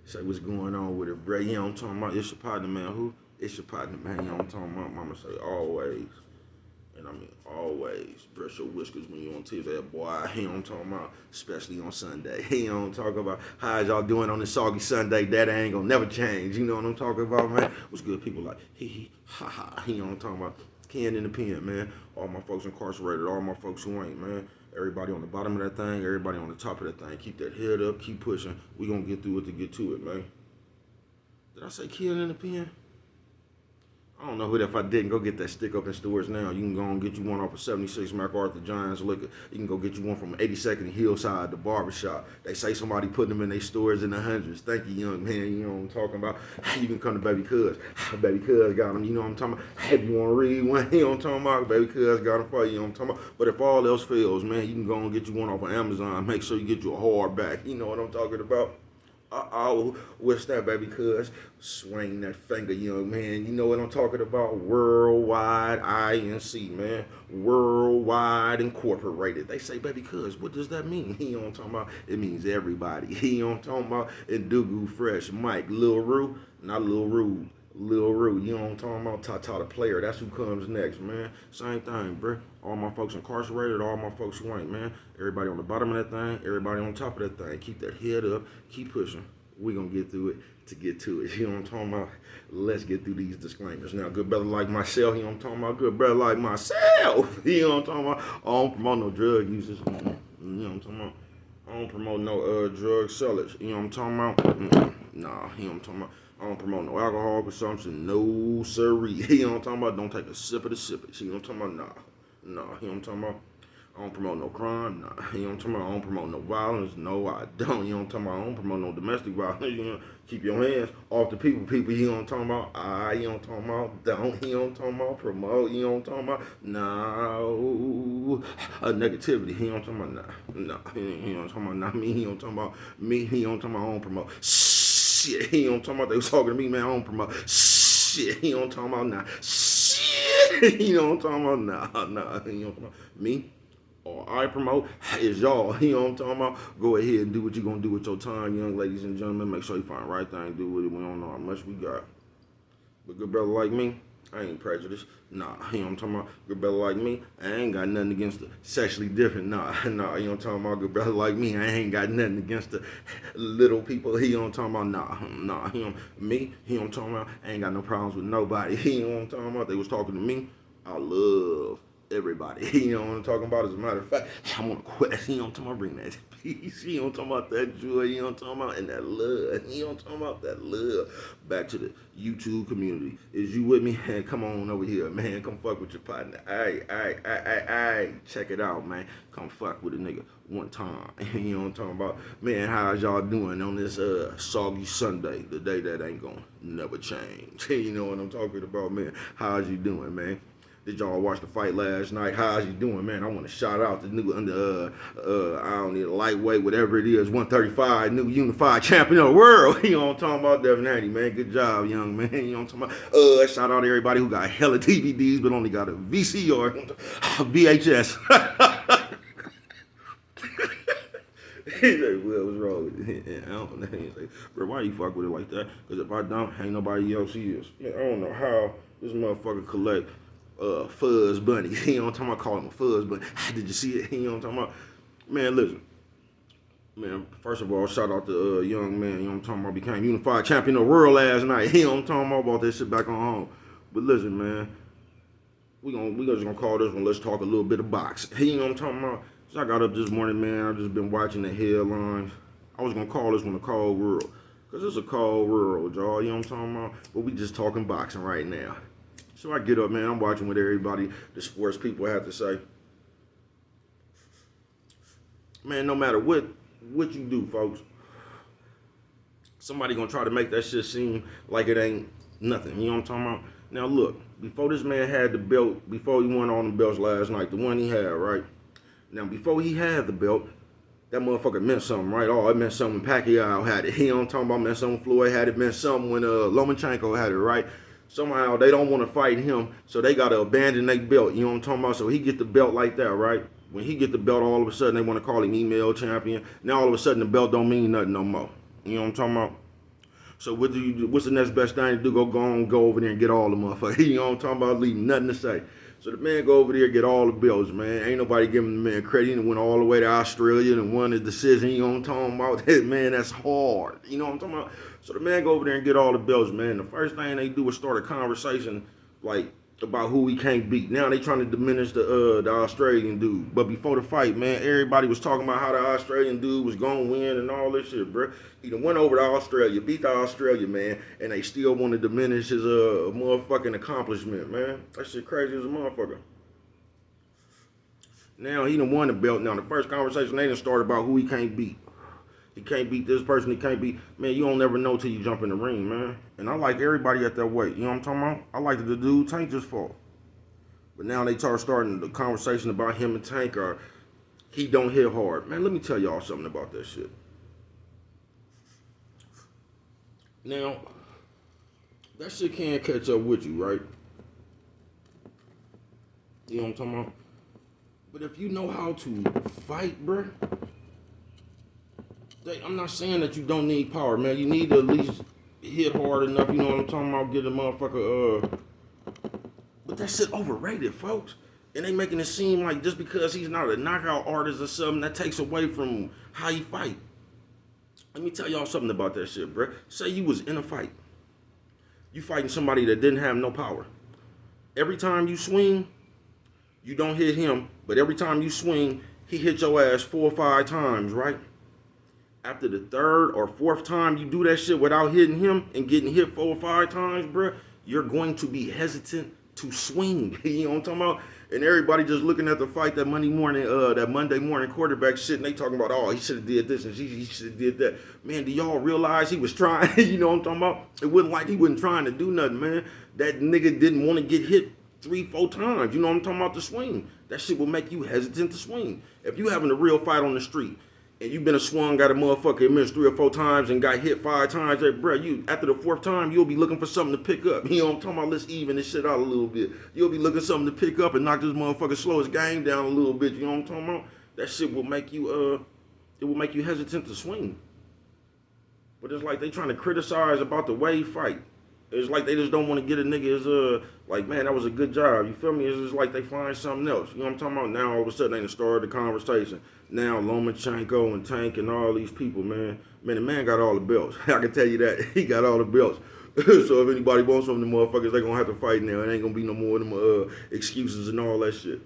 Say what's going on with it, bro. You know what I'm talking about? It's your partner, man. Who? It's your partner, man. You know what I'm talking about? Mama say always. And I mean always. Brush your whiskers when you on TV, boy. You know what I'm talking about? Especially on Sunday. You know what I'm talking about? How's y'all doing on this soggy Sunday? That ain't gonna never change. You know what I'm talking about, man? What's good? People like, hee hee, ha ha. You know what I'm talking about? Ken in the pen, man. All my folks incarcerated, all my folks who ain't, man. Everybody on the bottom of that thing, everybody on the top of that thing. Keep that head up, keep pushing. We gonna get through it to get to it, man. Did I say Ken in the pen? I don't know who that. If I didn't, go get that stick up in stores now. You can go and get you one off of 76 MacArthur Giants Liquor. You can go get you one from 82nd Hillside, the barbershop. They say somebody putting them in their stores in the hundreds. Thank you, young man. You know what I'm talking about. You can come to Baby Cuz. Baby Cuz got them. You know what I'm talking about. If you want to read one, you know what I'm talking about. Baby Cuz got them for you. You know what I'm talking about. But if all else fails, man, you can go and get you one off of Amazon. Make sure you get you a hardback. You know what I'm talking about. What's that, baby? Cuz swing that finger, young man. You know what I'm talking about? Worldwide INC, man. Worldwide Incorporated. They say, baby, cuz, what does that mean? You know what I'm talking about? It means everybody. You know what I'm talking about? And Dugu Fresh, Mike, Lil Rue, not Lil Rude. Lil Rue, you know what I'm talking about? Tata the player, that's who comes next, man. Same thing, bro. All my folks incarcerated, all my folks who ain't, man. Everybody on the bottom of that thing, everybody on top of that thing. Keep that head up, keep pushing. We gonna get through it to get to it. You know what I'm talking about? Let's get through these disclaimers. Now, good brother like myself, you know what I'm talking about? Good brother like myself, you know what I'm talking about? I don't promote no drug users. You know what I'm talking about? I don't promote no drug sellers. You know what I'm talking about? Nah, you know what I'm talking about? I don't promote no alcohol consumption. No siree. You know what I'm talking about? Don't take a sip of the sip. You know what I'm talking about? Nah. You know what I'm talking about? I don't promote no crime. Nah. You know what I'm talking about? I don't promote no violence. No, I don't. You know what I'm talking about? I don't promote no domestic violence. You know, keep your hands off the people. You know what I'm talking about? You know what I'm talking about? Don't. You know what I'm talking about? Promote. You know what I'm talking about? No. Negativity. You know what I'm talking about? Nah. You know what I'm talking about? Not me. You know what I'm talking about? Me. You know what I'm talking about? I don't promote. Shit, you know what I'm talking about? They was talking to me, man. I don't promote. Shit, you know what I'm talking about? Nah. Shit, you know what I'm talking about? Nah. You know what I'm talking about? Me or I promote is y'all. You know what I'm talking about? Go ahead and do what you're going to do with your time, young ladies and gentlemen. Make sure you find the right thing to do with it. We don't know how much we got. But good brother like me, I ain't prejudiced. Nah, you know what I'm talking about? Good brother like me, I ain't got nothing against the sexually different. Nah, you know what I'm talking about? Good brother like me, I ain't got nothing against the little people. You know what I'm talking about? Nah, you know, me, you know what I'm talking about? I ain't got no problems with nobody. You know what I'm talking about? They was talking to me. I love everybody. You know what I'm talking about? As a matter of fact, I'm on a quest. You know what I'm talking about? Bring that peace. You know what I'm talking about? That joy. You know what I'm talking about? And that love. You know what I'm talking about? That love. Back to the YouTube community. Is you with me? Hey, come on over here, man. Come fuck with your partner. Aye. Check it out, man. Come fuck with a nigga one time. You know what I'm talking about? Man, how's y'all doing on this soggy Sunday? The day that ain't gonna never change. You know what I'm talking about, man? How's you doing, man? Did y'all watch the fight last night? How's you doing, man? I want to shout out the new I don't need a lightweight, whatever it is, 135, new unified champion of the world. You know what I'm talking about, Devin Haney, man. Good job, young man. You know what I'm talking about? Shout out to everybody who got hella DVDs but only got a VC or VHS. He said, well, what's wrong with it? I don't know. He said, bro, why you fuck with it like that? Because if I don't, ain't nobody else is. Man, I don't know how this motherfucker collect fuzz bunny. You know what I'm talking about? Call him a fuzz bunny. Did you see it? You know what I'm talking about? Man, listen. Man, first of all, shout out to young man, you know what I'm talking about, became unified champion of the world last night. You know what I'm talking about this shit back on home. But listen, man, we just gonna call this one, let's talk a little bit of boxing. You know what I'm talking about? So I got up this morning, man, I've just been watching the headlines. I was gonna call this one a cold world. Cause it's a cold world, y'all, you know what I'm talking about? But we just talking boxing right now. So I get up, man, I'm watching what everybody, the sports people have to say. Man, no matter what you do, folks, somebody gonna try to make that shit seem like it ain't nothing. You know what I'm talking about? Now look, before this man had the belt, before he won on the belts last night, the one he had, right? Now before he had the belt, that motherfucker meant something, right? Oh, it meant something when Pacquiao had it. You know what I'm talking about? It meant something when Floyd had it. It meant something when Lomachenko had it, right? Somehow they don't want to fight him, so they got to abandon their belt. You know what I'm talking about? So he get the belt like that, right? When he get the belt, all of a sudden they want to call him email champion. Now all of a sudden the belt don't mean nothing no more. You know what I'm talking about? So what do you do? What's the next best thing to do? Go over there and get all the motherfuckers. You know what I'm talking about? Leave nothing to say. So the man go over there and get all the belts, man. Ain't nobody giving the man credit. He went all the way to Australia and won the decision. You know what I'm talking about? Man, that's hard. You know what I'm talking about? So the man go over there and get all the belts, man. The first thing they do is start a conversation like about who he can't beat. Now they trying to diminish the Australian dude. But before the fight, man, everybody was talking about how the Australian dude was gonna win and all this shit, bro. He done went over to Australia, beat the Australia, man, and they still want to diminish his motherfucking accomplishment, man. That shit crazy as a motherfucker. Now he done won the belt. Now the first conversation they done started about who he can't beat. He can't beat this person. He can't beat. Man, you don't never know till you jump in the ring, man. And I like everybody at that weight. You know what I'm talking about? I like the dude Tank just fought. But now they starting the conversation about him and Tank or he don't hit hard. Man, let me tell y'all something about that shit. Now, that shit can't catch up with you, right? You know what I'm talking about? But if you know how to fight, bruh, I'm not saying that you don't need power, man. You need to at least hit hard enough, you know what I'm talking about, get a motherfucker, but that shit overrated, folks. And they making it seem like just because he's not a knockout artist or something, that takes away from how he fight. Let me tell y'all something about that shit, bruh. Say you was in a fight. You fighting somebody that didn't have no power. Every time you swing, you don't hit him, but every time you swing, he hit your ass 4 or 5 times, right? After the 3rd or 4th time you do that shit without hitting him and getting hit 4 or 5 times, bruh, you're going to be hesitant to swing. You know what I'm talking about? And everybody just looking at the fight that Monday morning quarterback shit, and they talking about, oh, he should have did this and he should have did that. Man, do y'all realize he was trying? You know what I'm talking about? It wasn't like he wasn't trying to do nothing, man. That nigga didn't want to get hit 3, 4 times. You know what I'm talking about? The swing. That shit will make you hesitant to swing. If you having a real fight on the street, and you've been a swung, got a motherfucker missed 3 or 4 times and got hit 5 times, hey, bro, you after the 4th time, you'll be looking for something to pick up. You know what I'm talking about? Let's even this shit out a little bit. You'll be looking for something to pick up and knock this motherfucker slow his game down a little bit. You know what I'm talking about? That shit will make you it will make you hesitant to swing. But it's like they trying to criticize about the way he fight. It's like they just don't want to get a nigga as like, man, that was a good job. You feel me? It's just like they find something else. You know what I'm talking about? Now all of a sudden they done started the conversation. Now Lomachenko and Tank and all these people, man. Man, the man got all the belts. I can tell you that. He got all the belts. So if anybody wants some of the motherfuckers, they gonna have to fight now. It ain't gonna be no more of them excuses and all that shit.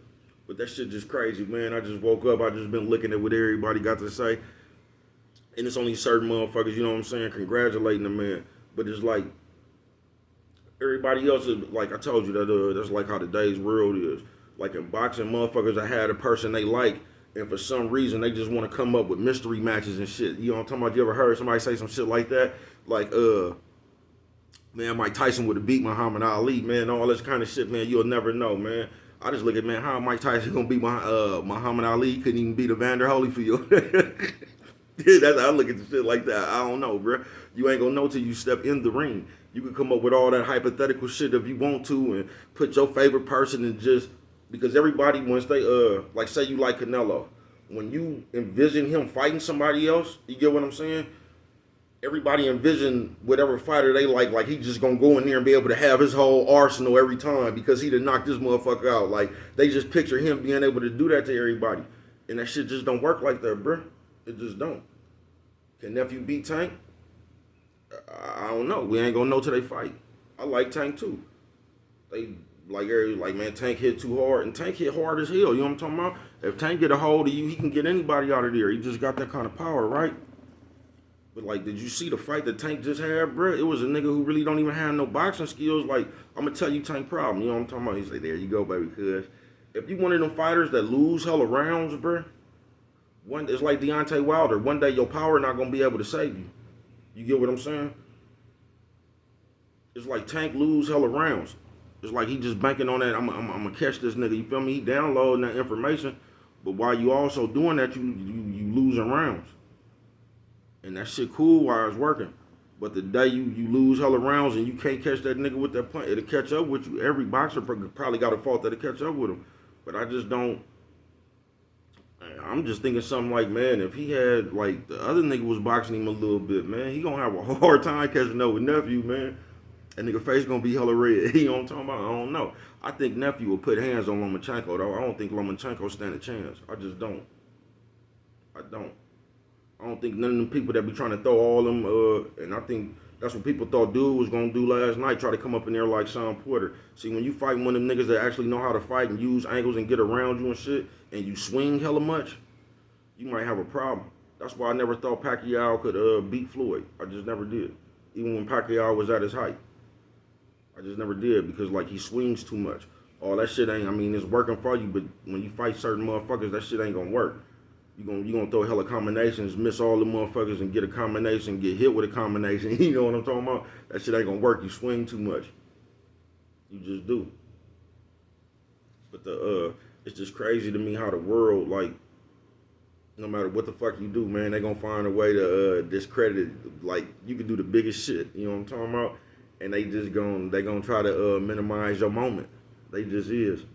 But that shit just crazy, man. I just woke up. I just been looking at what everybody got to say. And it's only certain motherfuckers, you know what I'm saying, congratulating the man. But it's like, everybody else is, like I told you, that's like how today's world is. Like in boxing, motherfuckers that had a person they like, and for some reason they just want to come up with mystery matches and shit. You know what I'm talking about? You ever heard somebody say some shit like that? Like, man, Mike Tyson would have beat Muhammad Ali, man, all this kind of shit, man. You'll never know, man. I just look at, man, how Mike Tyson gonna beat Muhammad Ali? He couldn't even beat Evander Holyfield. Yeah, that's how I look at the shit like that. I don't know, bro. You ain't gonna know till you step in the ring. You can come up with all that hypothetical shit if you want to and put your favorite person and just, because everybody, once they, like say you like Canelo, when you envision him fighting somebody else, you get what I'm saying? Everybody envision whatever fighter they like he just gonna go in there and be able to have his whole arsenal every time because he done knocked this motherfucker out. Like, they just picture him being able to do that to everybody. And that shit just don't work like that, bro. It just don't. Can nephew beat Tank? I don't know. We ain't gonna know till they fight. I like Tank too. They like man, Tank hit too hard, and Tank hit hard as hell. You know what I'm talking about? If Tank get a hold of you, he can get anybody out of there. He just got that kind of power, right? But like, did you see the fight that Tank just had, bro? It was a nigga who really don't even have no boxing skills. Like, I'm gonna tell you Tank problem. You know what I'm talking about? He's like, there you go, baby. Cause if you one of them fighters that lose hella rounds, bro, it's like Deontay Wilder. One day your power not gonna be able to save you. You get what I'm saying? It's like Tank lose hella rounds. It's like he just banking on that. I'm gonna catch this nigga. You feel me? He downloading that information, but while you also doing that, you losing rounds, and that shit cool while it's working. But the day you lose hella rounds and you can't catch that nigga with that punch, it'll catch up with you. Every boxer probably got a fault that'll catch up with him. But I just don't. I'm just thinking something like, man, if he had, like, the other nigga was boxing him a little bit, man, he gonna have a hard time catching up with nephew, man. That nigga face gonna be hella red. You know what I'm talking about? I don't know. I think nephew will put hands on Lomachenko, though. I don't think Lomachenko stand a chance. I just don't. I don't. I don't think none of them people that be trying to throw all them, and I think that's what people thought dude was gonna do last night, try to come up in there like Sean Porter. See, when you fight one of them niggas that actually know how to fight and use angles and get around you and shit, and you swing hella much, you might have a problem. That's why I never thought Pacquiao could beat Floyd. I just never did. Even when Pacquiao was at his height. I just never did because, like, he swings too much. All that shit ain't, I mean, it's working for you, but when you fight certain motherfuckers, that shit ain't gonna work. You gonna throw hella combinations, miss all the motherfuckers, and get a combination, get hit with a combination. You know what I'm talking about? That shit ain't gonna work. You swing too much. You just do. But it's just crazy to me how the world, like, no matter what the fuck you do, man, they gonna find a way to discredit it. Like, you can do the biggest shit. You know what I'm talking about? And they gonna try to minimize your moment. They just is.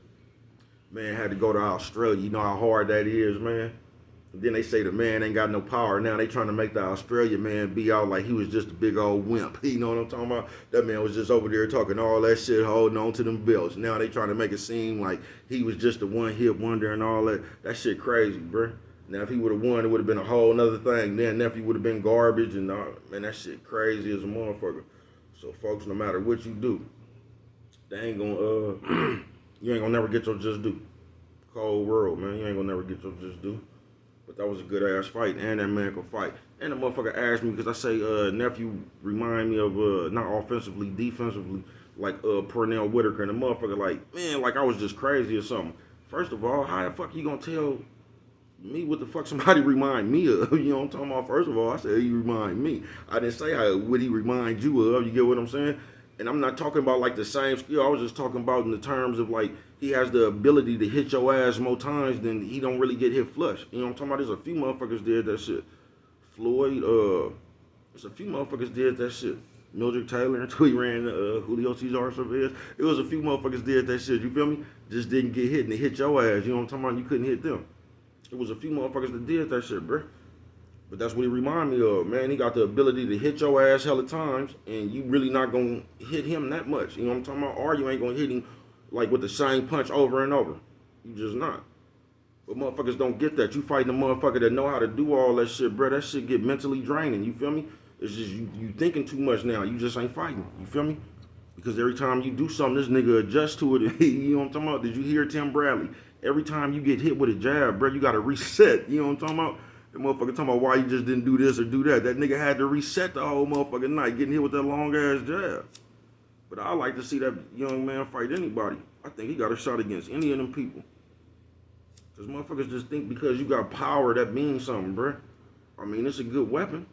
Man, had to go to Australia. You know how hard that is, man. And then they say the man ain't got no power. Now they trying to make the Australian man be out like he was just a big old wimp. You know what I'm talking about? That man was just over there talking all that shit, holding on to them belts. Now they trying to make it seem like he was just a one-hit wonder and all that. That shit crazy, bro. Now if he would have won, it would have been a whole nother thing. Then nephew would have been garbage and man, that shit crazy as a motherfucker. So folks, no matter what you do, they ain't gonna you ain't gonna never get your just due. Cold world, man. You ain't gonna never get your just due. But that was a good ass fight, and that man could fight. And the motherfucker asked me because I say nephew remind me of not offensively, defensively, like Pernell Whitaker. And the motherfucker like, man, like I was just crazy or something. First of all, how the fuck you gonna tell me what the fuck somebody remind me of? You know what I'm talking about? First of all, I said he remind me. I didn't say how would he remind you of. You get what I'm saying? And I'm not talking about like the same skill. I was just talking about in the terms of like he has the ability to hit your ass more times than he don't really get hit flush. You know what I'm talking about? There's a few motherfuckers did that shit. Floyd, there's a few motherfuckers did that shit. Mildred Taylor until he ran Julio Cesar Chavez. It was a few motherfuckers did that shit. You feel me? Just didn't get hit and they hit your ass. You know what I'm talking about? You couldn't hit them. It was a few motherfuckers that did that shit, bro. But that's what he remind me of, man. He got the ability to hit your ass hella times, and you really not gonna hit him that much. You know what I'm talking about? Or you ain't gonna hit him like with the same punch over and over. You just not. But motherfuckers don't get that. You fighting a motherfucker that know how to do all that shit, bro. That shit get mentally draining. You feel me? It's just you thinking too much now. You just ain't fighting. You feel me? Because every time you do something, this nigga adjusts to it. You know what I'm talking about? Did you hear Tim Bradley? Every time you get hit with a jab, bro, you gotta reset. You know what I'm talking about? The motherfucker talking about why you just didn't do this or do that. That nigga had to reset the whole motherfucking night getting hit with that long ass jab. But I like to see that young man fight anybody. I think he got a shot against any of them people. Because motherfuckers just think because you got power that means something, bro. I mean, it's a good weapon.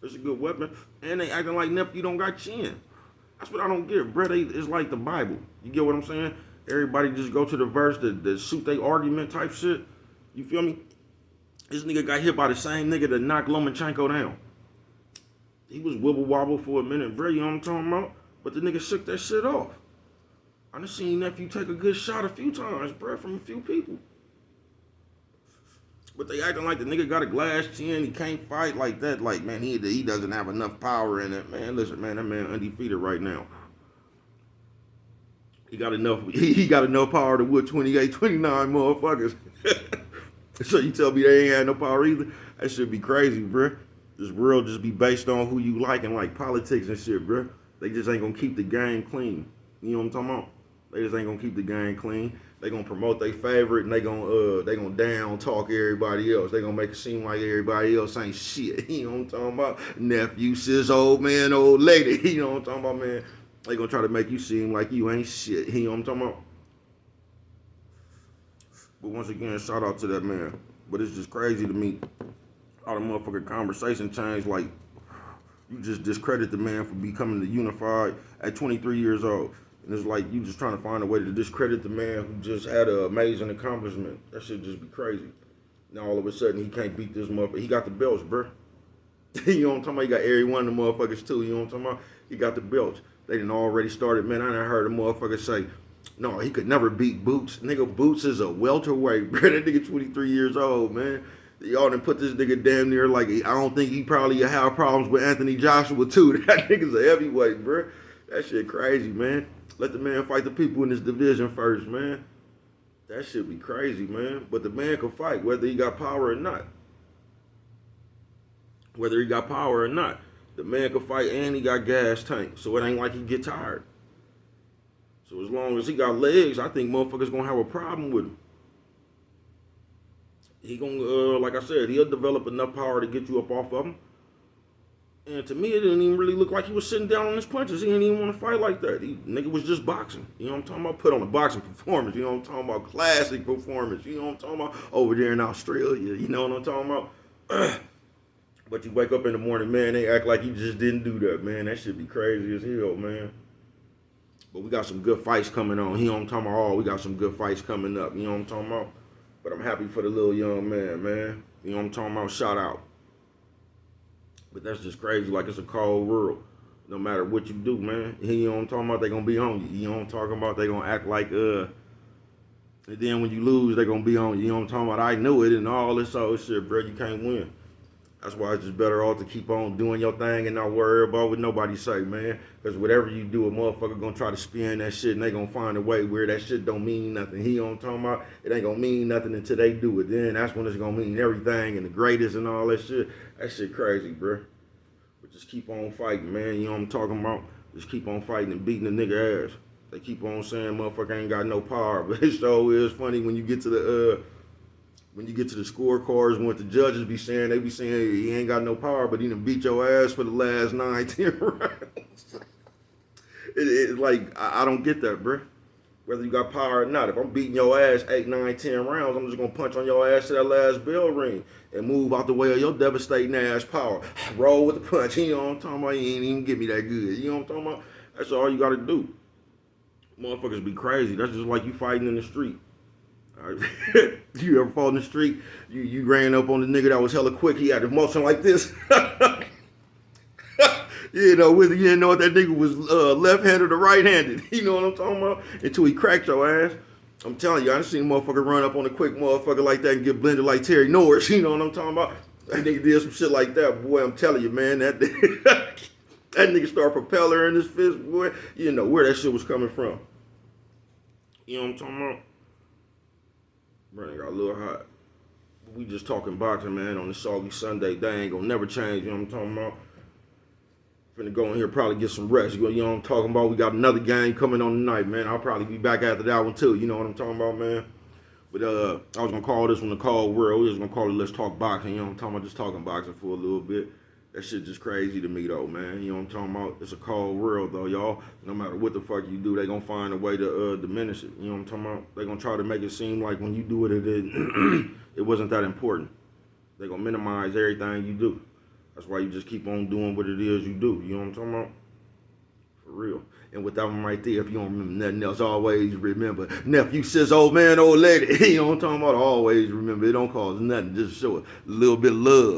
It's a good weapon. And they acting like nephew don't got chin. That's what I don't get, bro. It's like the Bible. You get what I'm saying? Everybody just go to the verse that suit their argument type shit. You feel me? This nigga got hit by the same nigga that knocked Lomachenko down. He was wibble wobble for a minute, bro. You know what I'm talking about? But the nigga shook that shit off. I done seen nephew take a good shot a few times, bro, from a few people. But they acting like the nigga got a glass chin, he can't fight like that. Like, man, he doesn't have enough power in it. Man, listen, man, that man undefeated right now. He got enough power to whoop 28, 29 motherfuckers. So you tell me they ain't had no power either? That should be crazy, bro. This world just be based on who you like and like politics and shit, bro. They just ain't gonna keep the game clean. You know what I'm talking about? They just ain't gonna keep the game clean. They gonna promote their favorite and they gonna down talk everybody else. They gonna make it seem like everybody else ain't shit. You know what I'm talking about? Nephew, sis, old man, old lady. You know what I'm talking about, man? They gonna try to make you seem like you ain't shit. You know what I'm talking about? But once again, shout out to that man. But it's just crazy to me how the motherfucking conversation changed. Like, you just discredit the man for becoming the unified at 23 years old. And it's like you just trying to find a way to discredit the man who just had an amazing accomplishment. That shit just be crazy. Now all of a sudden he can't beat this motherfucker. He got the belts, bro. You know what I'm talking about? He got every one of the motherfuckers too. You know what I'm talking about? He got the belts. They done already started, man. I done heard a motherfucker say, No, he could never beat Boots. Nigga, Boots is a welterweight, bro. That nigga 23 years old, man. Y'all done put this nigga damn near like, I don't think he probably have problems with Anthony Joshua too. That nigga's a heavyweight, bro. That shit crazy, man. Let the man fight the people in this division first, man. That shit be crazy, man. But the man can fight whether he got power or not. Whether he got power or not. The man can fight and he got gas tank. So it ain't like he get tired. So as long as he got legs, I think motherfuckers gonna have a problem with him. He gonna, like I said, he'll develop enough power to get you up off of him. And to me, it didn't even really look like he was sitting down on his punches. He didn't even want to fight like that. Nigga was just boxing. You know what I'm talking about? Put on a boxing performance. You know what I'm talking about? Classic performance. You know what I'm talking about? Over there in Australia. You know what I'm talking about? But you wake up in the morning, man, they act like you just didn't do that, man. That shit be crazy as hell, man. But we got some good fights coming on. You know what I'm talking about? Oh, we got some good fights coming up. You know what I'm talking about? But I'm happy for the little young man, man. You know what I'm talking about? Shout out. But that's just crazy. Like, it's a cold world. No matter what you do, man. You know what I'm talking about? They gonna be on you. You know what I'm talking about? They gonna act like, and then when you lose, they gonna be on you. You know what I'm talking about? I knew it and all this other shit, bro. You can't win. That's why it's just better off to keep on doing your thing and not worry about what nobody say, man. Because whatever you do, a motherfucker gonna try to spin that shit and they gonna find a way where that shit don't mean nothing. You know what I'm talking about? It ain't gonna mean nothing until they do it. Then that's when it's gonna mean everything and the greatest and all that shit. That shit crazy, bro. But just keep on fighting, man. You know what I'm talking about? Just keep on fighting and beating the nigga ass. They keep on saying motherfucker ain't got no power, but it sure is funny when you get to the scorecards and what the judges be saying. They be saying, hey, he ain't got no power, but he done beat your ass for the last 9-10 rounds. It's like, I don't get that, bro. Whether you got power or not. If I'm beating your ass 8, 9, 10 rounds, I'm just going to punch on your ass to that last bell ring and move out the way of your devastating ass power. Roll with the punch. You know what I'm talking about? You ain't even get me that good. You know what I'm talking about? That's all you got to do. Motherfuckers be crazy. That's just like you fighting in the street. You ever fall in the street? You ran up on the nigga that was hella quick. He had a motion like this. You know, whether you didn't know if that nigga was left-handed or right-handed. You know what I'm talking about? Until he cracked your ass. I'm telling you, I done seen a motherfucker run up on a quick motherfucker like that and get blended like Terry Norris. You know what I'm talking about? That nigga did some shit like that. Boy, I'm telling you, man, that nigga started propeller in his fist, boy. You know where that shit was coming from. You know what I'm talking about? Bro, it got a little hot. We just talking boxing, man, on this Soggy Sunday. They ain't gonna never change, you know what I'm talking about? Finna go in here, probably get some rest. You know what I'm talking about? We got another game coming on tonight, man. I'll probably be back after that one, too. You know what I'm talking about, man? But I was gonna call this one the Cold World. We was gonna call it Let's Talk Boxing. You know what I'm talking about? Just talking boxing for a little bit. That shit just crazy to me, though, man. You know what I'm talking about? It's a cold world, though, y'all. No matter what the fuck you do, they gonna find a way to diminish it. You know what I'm talking about? They gonna try to make it seem like when you do it, it wasn't that important. They gonna minimize everything you do. That's why you just keep on doing what it is you do. You know what I'm talking about? For real. And with that one right there, if you don't remember nothing else, always remember. Nephew says, old man, old lady. You know what I'm talking about? Always remember. It don't cost nothing. Just show a little bit of love.